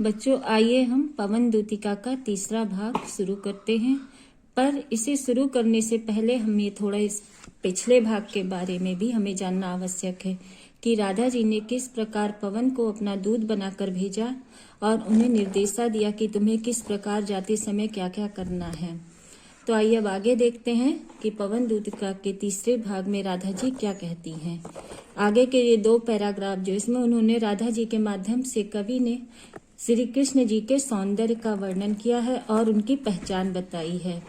बच्चों, आइए हम पवन दूतिका का तीसरा भाग शुरू करते हैं। पर इसे शुरू करने से पहले हम ये थोड़ा इस पिछले भाग के बारे में भी हमें जानना आवश्यक है कि राधा जी ने किस प्रकार पवन को अपना दूध बनाकर भेजा और उन्हें निर्देशा दिया कि तुम्हें किस प्रकार जाते समय क्या क्या करना है। तो आइए अब आगे देखते हैं कि पवन दूतिका के तीसरे भाग में राधा जी क्या कहती हैं। आगे के ये 2 पैराग्राफ जो इसमें उन्होंने राधा जी के माध्यम से कवि ने श्री कृष्ण जी के सौंदर्य का वर्णन किया है और उनकी पहचान बताई है।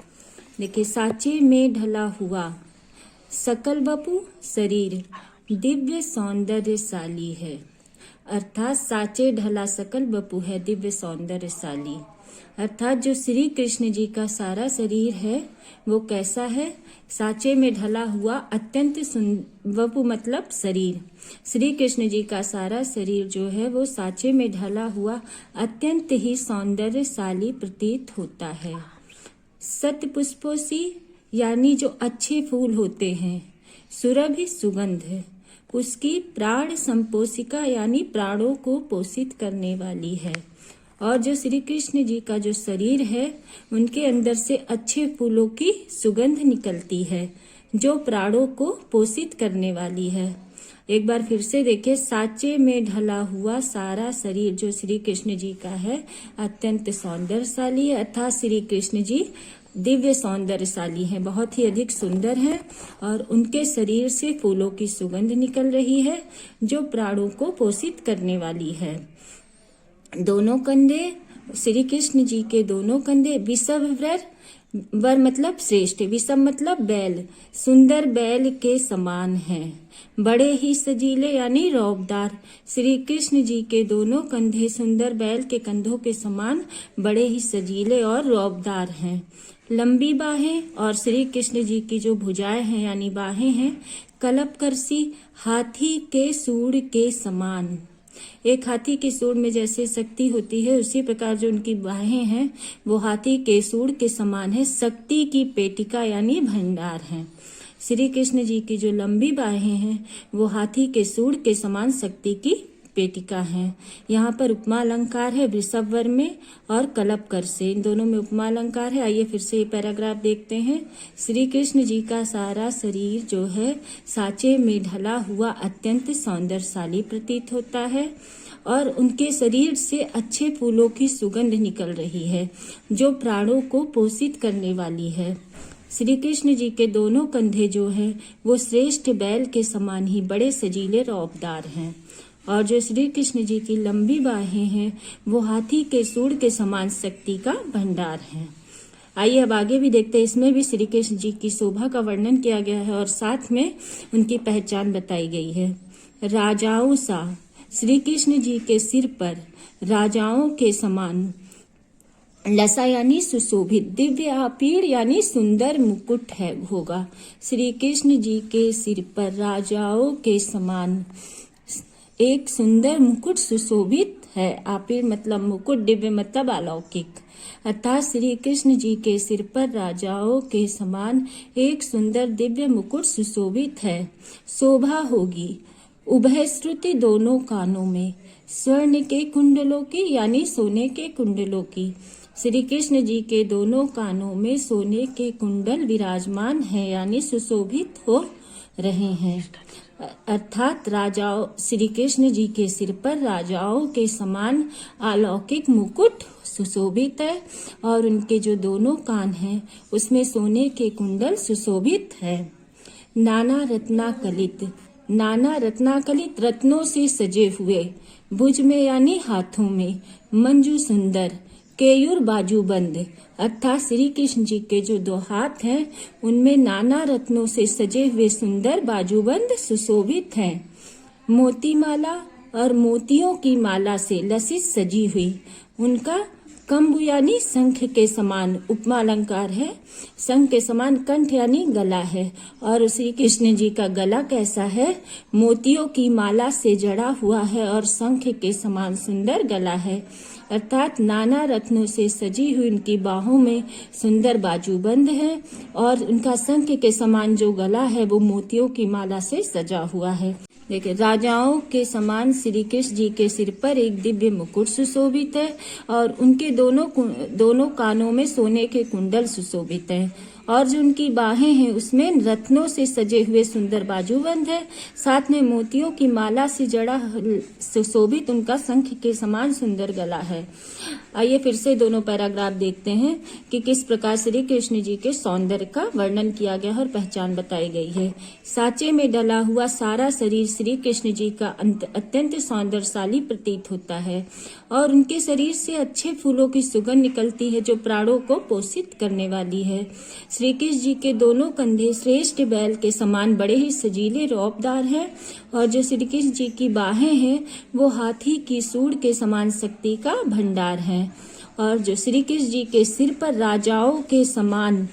देखिए, साचे में ढला हुआ सकल बपु शरीर दिव्य सौंदर्यशाली है। अर्थात साचे ढला सकल बपु है दिव्य सौंदर्यशाली। अर्थात जो श्री कृष्ण जी का सारा शरीर है वो कैसा है? साचे में ढला हुआ अत्यंत वपु मतलब शरीर। श्री कृष्ण जी का सारा शरीर जो है वो साचे में ढला हुआ अत्यंत ही सौंदर्यशाली प्रतीत होता है। सत्य पुष्पों सी यानी जो अच्छे फूल होते हैं, सुरभि सुगंध उसकी प्राण संपोषिका यानी प्राणों को पोषित करने वाली है। और जो श्री कृष्ण जी का जो शरीर है उनके अंदर से अच्छे फूलों की सुगंध निकलती है जो प्राणों को पोषित करने वाली है। एक बार फिर से देखिए, साचे में ढला हुआ सारा शरीर जो श्री कृष्ण जी का है अत्यंत सौंदर्यशाली है। अर्थात श्री कृष्ण जी दिव्य सौंदर्यशाली हैं, बहुत ही अधिक सुंदर हैं और उनके शरीर से फूलों की सुगंध निकल रही है जो प्राणों को पोषित करने वाली है। दोनों कंधे श्री कृष्ण जी के दोनों कंधे विषव वर मतलब श्रेष्ठ, विषम मतलब बैल, सुंदर बैल के समान हैं। बड़े ही सजीले यानी रौबदार श्री कृष्ण जी के दोनों कंधे सुंदर बैल के कंधों के समान बड़े ही सजीले और रौबदार हैं। लंबी बाहें और श्री कृष्ण जी की जो भुजाएं हैं यानी बाहें हैं कलपकरसी हाथी के सूंड के समान। एक हाथी के सूंड में जैसे शक्ति होती है उसी प्रकार जो उनकी बाहें हैं वो हाथी के सूंड के समान है। शक्ति की पेटिका यानी भंडार है। श्री कृष्ण जी की जो लंबी बाहें हैं वो हाथी के सूंड के समान शक्ति की पेटिका है। यहाँ पर उपमा अलंकार है वृषभ वर में और कलपकर से, इन दोनों में उपमा अलंकार है। आइए फिर से ये पैराग्राफ देखते हैं। श्री कृष्ण जी का सारा शरीर जो है साचे में ढला हुआ अत्यंत सौंदर्यशाली प्रतीत होता है और उनके शरीर से अच्छे फूलों की सुगंध निकल रही है जो प्राणों को पोषित करने वाली है। श्री कृष्ण जी के दोनों कंधे जो है वो श्रेष्ठ बैल के समान ही बड़े सजीले रौबदार हैं और जो श्री कृष्ण जी की लंबी बाहें हैं वो हाथी के सूंड के समान शक्ति का भंडार है। आइए अब आगे भी देखते हैं। इसमें भी श्री कृष्ण जी की शोभा का वर्णन किया गया है और साथ में उनकी पहचान बताई गई है। राजाओं सा श्री कृष्ण जी के सिर पर राजाओं के समान लसा यानी सुशोभित दिव्य आपीड़ यानी सुंदर मुकुट है होगा। श्री कृष्ण जी के सिर पर राजाओं के समान एक सुंदर मुकुट सुशोभित है। आपीड़ मतलब मुकुट, दिव्य मतलब अलौकिक। अर्थात श्री कृष्ण जी के सिर पर राजाओं के समान एक सुंदर दिव्य मुकुट सुशोभित है। शोभा होगी उभय श्रुति दोनों कानों में स्वर्ण के कुंडलों की यानी सोने के कुंडलों की। श्री कृष्ण जी के दोनों कानों में सोने के कुंडल विराजमान है यानी सुशोभित हो रहे हैं। अर्थात राजाओं श्री कृष्ण जी के सिर पर राजाओं के समान अलौकिक मुकुट सुशोभित है और उनके जो दोनों कान हैं उसमें सोने के कुंडल सुशोभित है। नाना रत्नाकलित रत्नों से सजे हुए भुज में यानी हाथों में मंजू सुंदर केयूर बाजूबंद। अर्थात श्री कृष्ण जी के जो 2 हाथ हैं उनमें नाना रत्नों से सजे हुए सुंदर बाजूबंद सुशोभित हैं। मोती माला और मोतियों की माला से लसित सजी हुई उनका कंब यानी शंख के समान उपमा अलंकार है। शंख के समान कंठ यानी गला है और श्री कृष्ण जी का गला कैसा है? मोतियों की माला से जड़ा हुआ है और शंख के समान सुंदर गला है। अर्थात नाना रत्नों से सजी हुई उनकी बाहों में सुंदर बाजूबंद है और उनका शंख के समान जो गला है वो मोतियों की माला से सजा हुआ है। देखिए, राजाओं के समान श्री कृष्ण जी के सिर पर एक दिव्य मुकुट सुशोभित है और उनके दोनों कानों में सोने के कुंडल सुशोभित हैं और जो उनकी बाहें हैं उसमें रत्नों से सजे हुए सुंदर बाजूबंद है। साथ में मोतियों की माला से जड़ा सुशोभित उनका शंख के समान सुंदर गला है। आइए फिर से दोनों पैराग्राफ देखते हैं कि किस प्रकार श्री कृष्ण जी के सौंदर्य का वर्णन किया गया और पहचान बताई गई है। साँचे में डला हुआ सारा शरीर श्री कृष्ण जी का अत्यंत सौंदर्यशाली प्रतीत होता है और उनके शरीर से अच्छे फूलों की सुगंध निकलती है जो प्राणों को पोषित करने वाली है। श्री कृष्ण जी के दोनों कंधे श्रेष्ठ बैल के समान बड़े ही सजीले रौबदार हैं और जो श्री कृष्ण जी की बाहें हैं वो हाथी की सूंड के समान शक्ति का भंडार है और जो श्री कृष्ण जी के सिर पर राजाओं के समान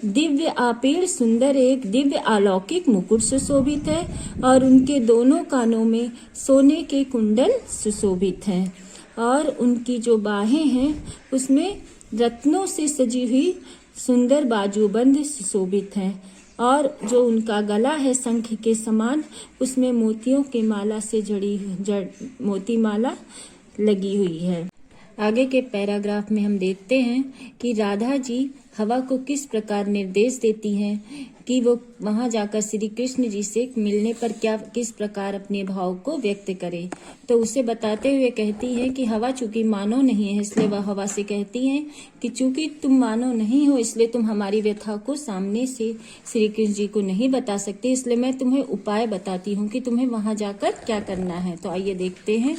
दिव्य आपेड़ सुंदर एक दिव्य अलौकिक मुकुट सुशोभित है और उनके दोनों कानों में सोने के कुंडल सुशोभित हैं और उनकी जो बाहें हैं उसमें रत्नों से सजी हुई सुंदर बाजूबंद सुशोभित हैं और जो उनका गला है शंख के समान उसमें मोतियों के माला से मोती माला लगी हुई है। आगे के पैराग्राफ में हम देखते हैं कि राधा जी हवा को किस प्रकार निर्देश देती हैं कि वो वहां जाकर श्री कृष्ण जी से मिलने पर किस प्रकार अपने भाव को व्यक्त करे। तो उसे बताते हुए कहती है कि हवा चूंकि मानव नहीं है इसलिए वह हवा से कहती है कि चूंकि तुम मानव नहीं हो इसलिए तुम हमारी व्यथा को सामने से श्री कृष्ण जी को नहीं बता सकते, इसलिए मैं तुम्हें उपाय बताती हूँ कि तुम्हें वहां जाकर क्या करना है। तो आइए देखते हैं।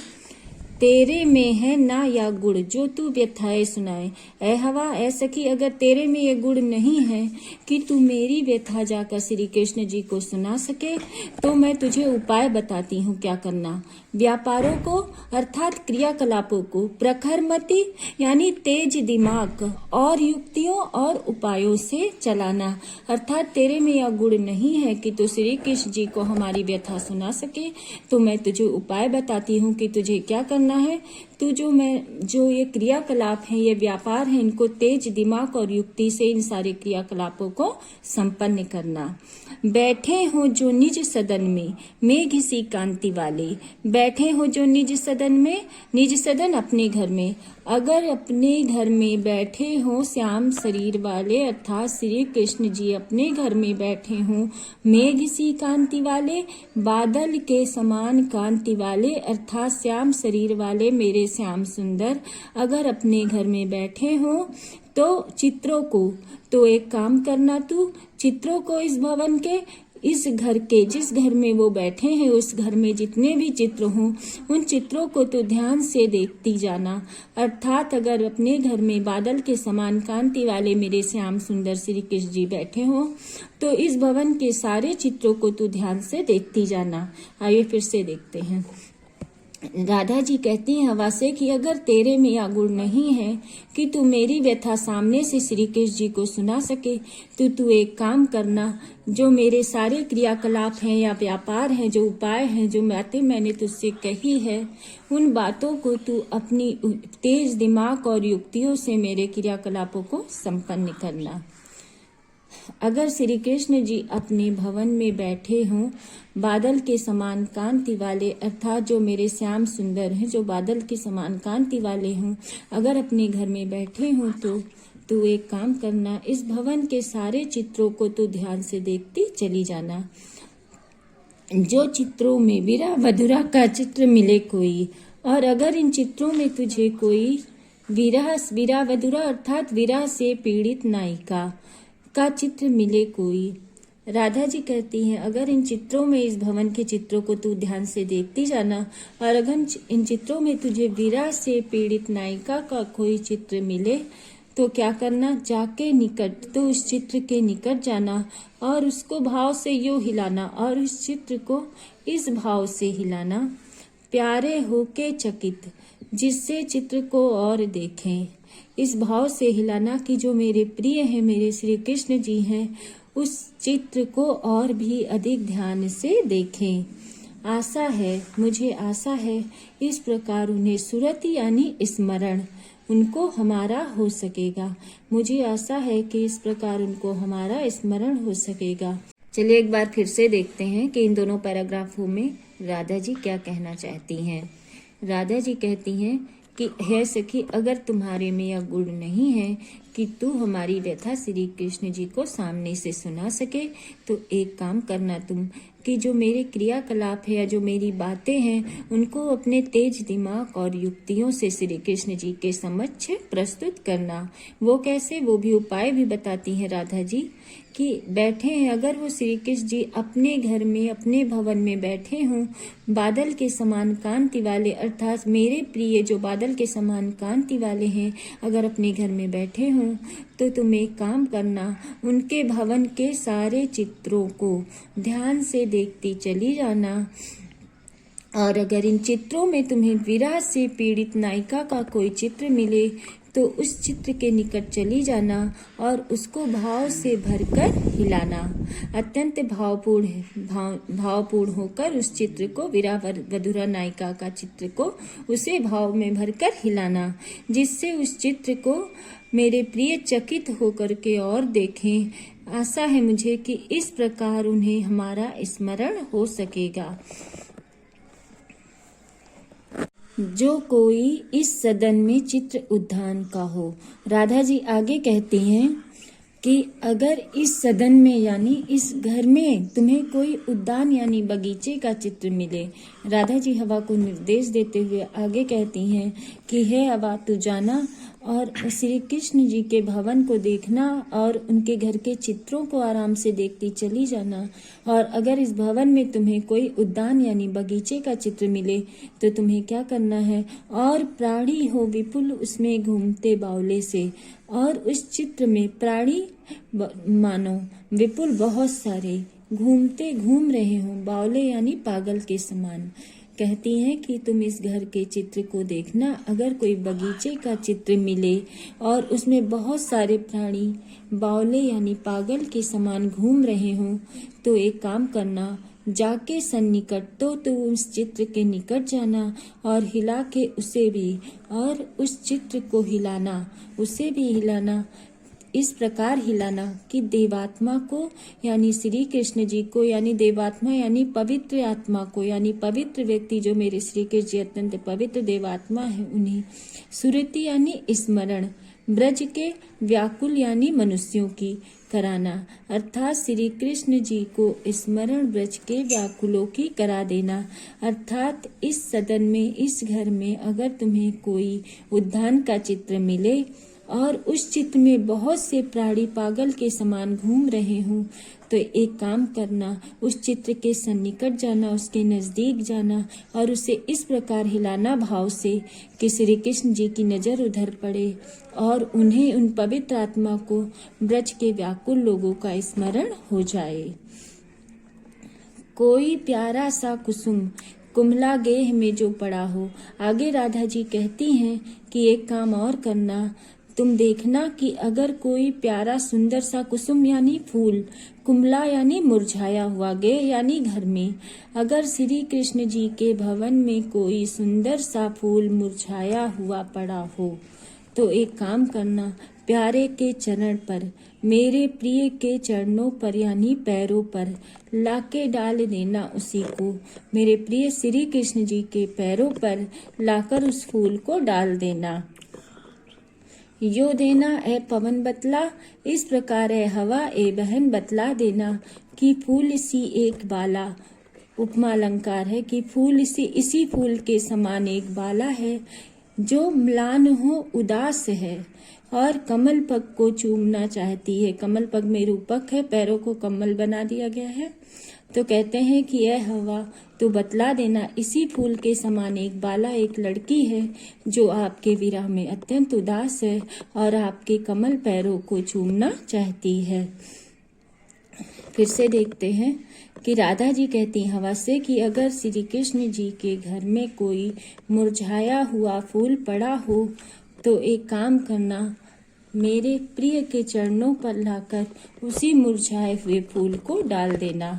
तेरे में है ना या गुण जो तू व्यथाएं सुनाए। ऐ हवा ऐ सखी, अगर तेरे में ये गुण नहीं है कि तू मेरी व्यथा जाकर श्री कृष्ण जी को सुना सके तो मैं तुझे उपाय बताती हूँ क्या करना। व्यापारों को अर्थात क्रियाकलापों को प्रखरमति यानी तेज दिमाग और युक्तियों और उपायों से चलाना। अर्थात तेरे में यह गुण नहीं है कि तू श्री कृष्ण जी को हमारी व्यथा सुना सके तो मैं तुझे उपाय बताती हूँ कि तुझे क्या करना है। तू जो ये क्रियाकलाप हैं ये व्यापार हैं इनको तेज दिमाग और युक्ति से इन सारे क्रियाकलापों को संपन्न करना। बैठे हो जो निज सदन में मेघ सी कांति वाले। बैठे हो जो निज सदन में, निज सदन अपने घर में, अगर अपने घर में बैठे हो श्याम शरीर वाले अर्थात श्री कृष्ण जी अपने घर में बैठे हो मेघ सी कांति वाले, बादल के समान कांति वाले अर्थात श्याम शरीर वाले मेरे श्याम सुंदर अगर अपने घर में बैठे हो तो चित्रों को, तो एक काम करना तू चित्रों को इस भवन के इस घर के जिस घर में वो बैठे हैं उस घर में जितने भी चित्र हों उन चित्रों को तो ध्यान से देखती जाना। अर्थात अगर अपने घर में बादल के समान कांति वाले मेरे श्याम सुंदर श्री कृष्ण जी बैठे हों तो इस भवन के सारे चित्रों को तो ध्यान से देखती जाना। आइए फिर से देखते हैं। राधा जी कहती हैं हवा से कि अगर तेरे में यह गुण नहीं है कि तू मेरी व्यथा सामने से श्री कृष्ण जी को सुना सके तो तू एक काम करना, जो मेरे सारे क्रियाकलाप हैं या व्यापार हैं, जो उपाय हैं, जो बातें मैंने तुझसे कही है उन बातों को तू अपनी तेज दिमाग और युक्तियों से मेरे क्रियाकलापों को संपन्न करना। अगर श्री कृष्ण जी अपने भवन में बैठे हों बादल के समान कांति वाले अर्थात जो मेरे श्याम सुंदर हैं जो बादल के समान कांति वाले हों अगर अपने घर में बैठे हों तो तू एक काम करना, इस भवन के सारे चित्रों को तू ध्यान से देखती चली जाना। जो चित्रों में वीरा वधुरा का चित्र मिले कोई, और अगर इन चित्रों में तुझे कोई वीरा वधुरा अर्थात विरह से पीड़ित नायिका का चित्र मिले कोई। राधा जी कहती हैं अगर इन चित्रों में इस भवन के चित्रों को तू ध्यान से देखती जाना और अगर इन चित्रों में तुझे विरह से पीड़ित नायिका का कोई चित्र मिले तो क्या करना, जाके निकट तो उस चित्र के निकट जाना और उसको भाव से यूं हिलाना और उस चित्र को इस भाव से हिलाना, प्यारे होके चकित जिससे चित्र को और देखें। इस भाव से हिलाना कि जो मेरे प्रिय हैं मेरे श्री कृष्ण जी हैं उस चित्र को और भी अधिक ध्यान से देखें। आशा है, मुझे आशा है इस प्रकार उन्हें सुरति यानी स्मरण उनको हमारा हो सकेगा। मुझे आशा है कि इस प्रकार उनको हमारा स्मरण हो सकेगा। चलिए एक बार फिर से देखते हैं कि इन दोनों पैराग्राफों में राधा जी क्या कहना चाहती हैं। राधा जी कहती हैं कि हे सखी, अगर तुम्हारे में यह गुण नहीं है कि तू हमारी व्यथा श्री कृष्ण जी को सामने से सुना सके, तो एक काम करना तुम कि जो मेरे क्रियाकलाप है या जो मेरी बातें हैं उनको अपने तेज दिमाग और युक्तियों से श्री कृष्ण जी के समक्ष प्रस्तुत करना। वो कैसे, वो भी उपाय भी बताती हैं राधा जी कि बैठे हैं, अगर वो श्री कृष्ण जी अपने घर में अपने भवन में बैठे हों, बादल के समान कांति वाले, अर्थात मेरे प्रिय जो बादल के समान कांति वाले हैं, अगर अपने घर में बैठे हों तो तुम एक काम करना, उनके भवन के सारे चित्रों को ध्यान से देखती चली जाना। और अगर इन चित्रों में तुम्हें विरह से पीड़ित नायिका का कोई चित्र मिले तो उस चित्र के निकट चली जाना और उसको भाव से भरकर हिलाना। अत्यंत भावपूर्ण होकर उस चित्र को, विरह वधुरा नायिका का चित्र को, उसे भाव में भरकर हिलाना, जिससे उस चित्र को मेरे प्रिय चकित होकर के और देखें। आशा है मुझे कि इस प्रकार उन्हें हमारा स्मरण हो सकेगा। जो कोई इस सदन में चित्र उद्यान का हो। राधा जी आगे कहती हैं कि अगर इस सदन में यानी इस घर में तुम्हें कोई उद्यान यानी बगीचे का चित्र मिले, राधा जी हवा को निर्देश देते हुए आगे कहती हैं कि हे हवा, तू जाना और श्री कृष्ण जी के भवन को देखना और उनके घर के चित्रों को आराम से देखती चली जाना। और अगर इस भवन में तुम्हें कोई उद्यान यानी बगीचे का चित्र मिले तो तुम्हें क्या करना है, और प्राणी हो विपुल उसमें घूमते बावले से, और उस चित्र में प्राणी मानो विपुल बहुत सारे घूम रहे हों, बावले यानी पागल के समान। कहती हैं कि तुम इस घर के चित्र को देखना, अगर कोई बगीचे का चित्र मिले और उसमें बहुत सारे प्राणी बावले यानी पागल के समान घूम रहे हों, तो एक काम करना, जाके सन्निकट तो उस चित्र के निकट जाना और हिला के उसे भी, और उस चित्र को हिलाना, उसे भी हिलाना, इस प्रकार हिलाना कि देवात्मा को यानी श्री कृष्ण जी को, यानी देवात्मा यानी पवित्र आत्मा को, यानी पवित्र व्यक्ति जो मेरे श्री कृष्ण जी अत्यंत पवित्र देवात्मा है, उन्हें सुरति यानी स्मरण, ब्रज के व्याकुल यानी मनुष्यों की कराना, अर्थात श्री कृष्ण जी को स्मरण ब्रज के व्याकुलों की करा देना। अर्थात इस सदन में, इस घर में अगर तुम्हें कोई उद्यान का चित्र मिले और उस चित्र में बहुत से प्राणी पागल के समान घूम रहे हों, तो एक काम करना, उस चित्र के सन्निकट जाना, उसके नजदीक जाना और उसे इस प्रकार हिलाना भाव से कि श्री कृष्ण जी की नजर उधर पड़े और उन्हें, उन पवित्र आत्मा को ब्रज के व्याकुल लोगों का स्मरण हो जाए। कोई प्यारा सा कुसुम कुमला गेह में जो पड़ा हो। आगे राधा जी कहती हैं कि एक काम और करना, तुम देखना कि अगर कोई प्यारा सुंदर सा कुसुम यानी फूल, कुमला यानी मुरझाया हुआ, गे यानी घर में, अगर श्री कृष्ण जी के भवन में कोई सुंदर सा फूल मुरझाया हुआ पड़ा हो, तो एक काम करना, प्यारे के चरण पर, मेरे प्रिय के चरणों पर यानी पैरों पर लाके डाल देना उसी को, मेरे प्रिय श्री कृष्ण जी के पैरों पर लाकर उस फूल को डाल देना। यो देना ए पवन बतला, इस प्रकार है हवा ए बहन बतला देना कि फूल सी एक बाला, उपमा अलंकार है कि फूल इसी फूल के समान एक बाला है जो म्लान हो, उदास है और कमल पग को चूमना चाहती है। कमल पग में रूपक है, पैरों को कमल बना दिया गया है। तो कहते हैं कि यह हवा तो बतला देना, इसी फूल के समान एक बाला, एक लड़की है जो आपके विरह में अत्यंत उदास है और आपके कमल पैरों को चूमना चाहती है। फिर से देखते हैं कि राधा जी कहती हैं हवा से कि अगर श्री कृष्ण जी के घर में कोई मुरझाया हुआ फूल पड़ा हो, तो एक काम करना, मेरे प्रिय के चरणों पर लाकर उसी मुरझाए हुए फूल को डाल देना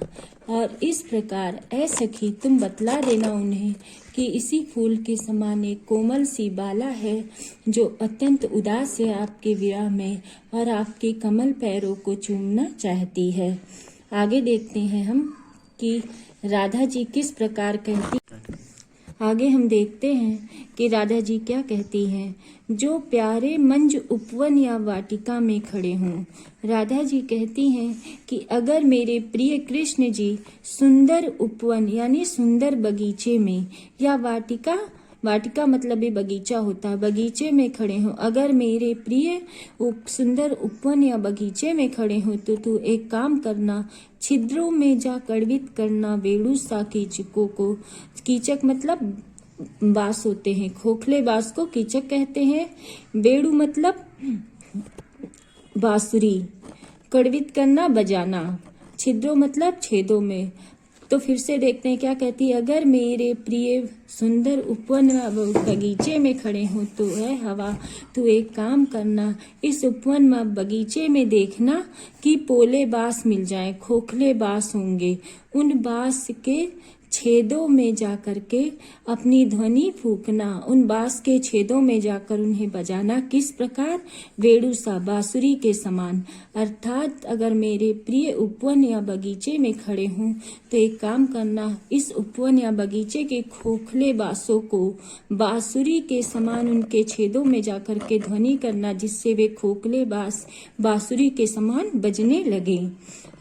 और इस प्रकार ऐ सखी तुम बतला देना उन्हें कि इसी फूल के समान एक कोमल सी बाला है जो अत्यंत उदास है आपके विरह में और आपके कमल पैरों को चूमना चाहती है। आगे देखते हैं हम कि राधा जी किस प्रकार कहती। आगे हम देखते हैं कि राधा जी क्या कहती हैं। जो प्यारे मंज उपवन या वाटिका में खड़े हों। राधा जी कहती हैं कि अगर मेरे प्रिय कृष्ण जी सुंदर उपवन यानी सुंदर बगीचे में या वाटिका मतलब ये बगीचा होता है, बगीचे में खड़े हो, अगर मेरे प्रिय सुंदर उपवन या बगीचे में खड़े हो तो तू एक काम करना, छिद्रों में जा कड़वित करना वेणु सा कीचकों को। कीचक मतलब बांस होते हैं, खोखले बांस को कीचक कहते हैं। वेणु मतलब बांसुरी, कड़वित करना बजाना, छिद्रों मतलब छेदों में। तो फिर से देखते हैं क्या कहती है। अगर मेरे प्रिय सुंदर उपवन बगीचे में खड़े हों तो है हवा तू एक काम करना, इस उपवन बगीचे में देखना कि पोले बांस मिल जाए, खोखले बांस होंगे, उन बांस के छेदों में जाकर के अपनी ध्वनि फूकना, उन बांस के छेदों में जाकर उन्हें बजाना। किस प्रकार? वेणु सा, बांसुरी के समान। अर्थात अगर मेरे प्रिय उपवन या बगीचे में खड़े हों तो एक काम करना, इस उपवन या बगीचे के खोखले बांसों को बांसुरी के समान उनके छेदों में जाकर के ध्वनि करना, जिससे वे खोखले बांस बांसुरी के समान बजने लगे।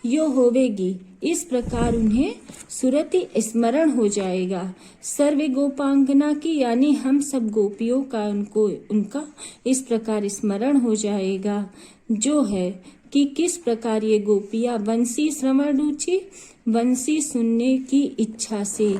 यो होवेगी, इस प्रकार उन्हें सुरति स्मरण हो जाएगा। सर्व गोपांगना की यानी हम सब गोपियों का उनका इस प्रकार स्मरण हो जाएगा। जो है कि किस प्रकार ये गोपियां बंसी श्रवण रुचि, बंसी सुनने की इच्छा से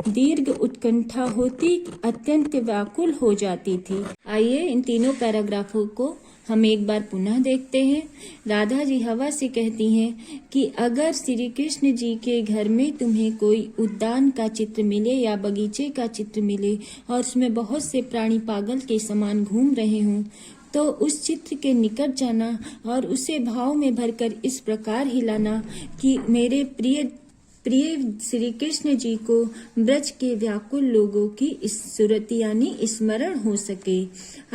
दीर्घ उत्कंठा होती, अत्यंत व्याकुल हो जाती थी। आइए इन तीनों पैराग्राफों को हम एक बार पुनः देखते हैं। राधा जी हवा से कहती हैं कि अगर श्री कृष्ण जी के घर में तुम्हें कोई उद्यान का चित्र मिले या बगीचे का चित्र मिले और उसमें बहुत से प्राणी पागल के समान घूम रहे हों, तो उस चित्र के निकट जाना और उसे भाव में भरकर इस प्रकार हिलाना कि मेरे प्रिय श्री कृष्ण जी को ब्रज के व्याकुल लोगों की सुरति यानी स्मरण हो सके।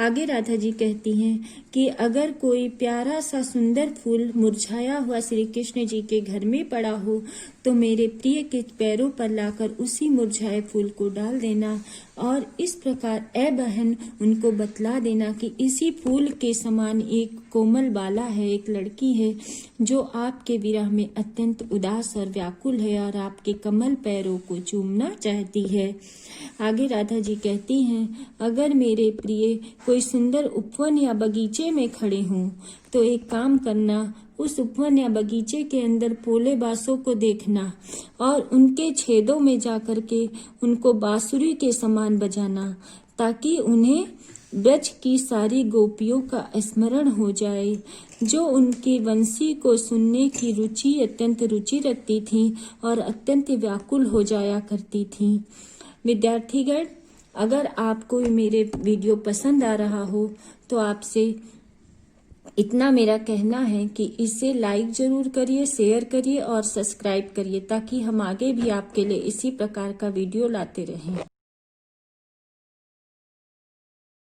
आगे राधा जी कहती हैं कि अगर कोई प्यारा सा सुंदर फूल मुरझाया हुआ श्री कृष्ण जी के घर में पड़ा हो तो मेरे प्रिय के पैरों पर लाकर उसी मुरझाए फूल को डाल देना और इस प्रकार ए बहन उनको बतला देना कि इसी फूल के समान एक कोमल बाला है, एक लड़की है जो आपके विरह में अत्यंत उदास और व्याकुल है और आपके कमल पैरों को चूमना चाहती है। आगे राधा जी कहती हैं, अगर मेरे प्रिय कोई सुंदर उपवन या बगीचे में खड़े हों तो एक काम करना, उस उपवन या बगीचे के अंदर पोले बांसों को देखना और उनके छेदों में जाकर के उनको बांसुरी के समान बजाना, ताकि उन्हें ब्रज की सारी गोपियों का स्मरण हो जाए जो उनकी वंशी को सुनने की अत्यंत रुचि रखती थीं और अत्यंत व्याकुल हो जाया करती थीं। विद्यार्थीगण, अगर आपको मेरे वीडियो पसंद आ रहा हो तो आपसे इतना मेरा कहना है कि इसे लाइक जरूर करिए, शेयर करिए और सब्सक्राइब करिए ताकि हम आगे भी आपके लिए इसी प्रकार का वीडियो लाते रहें।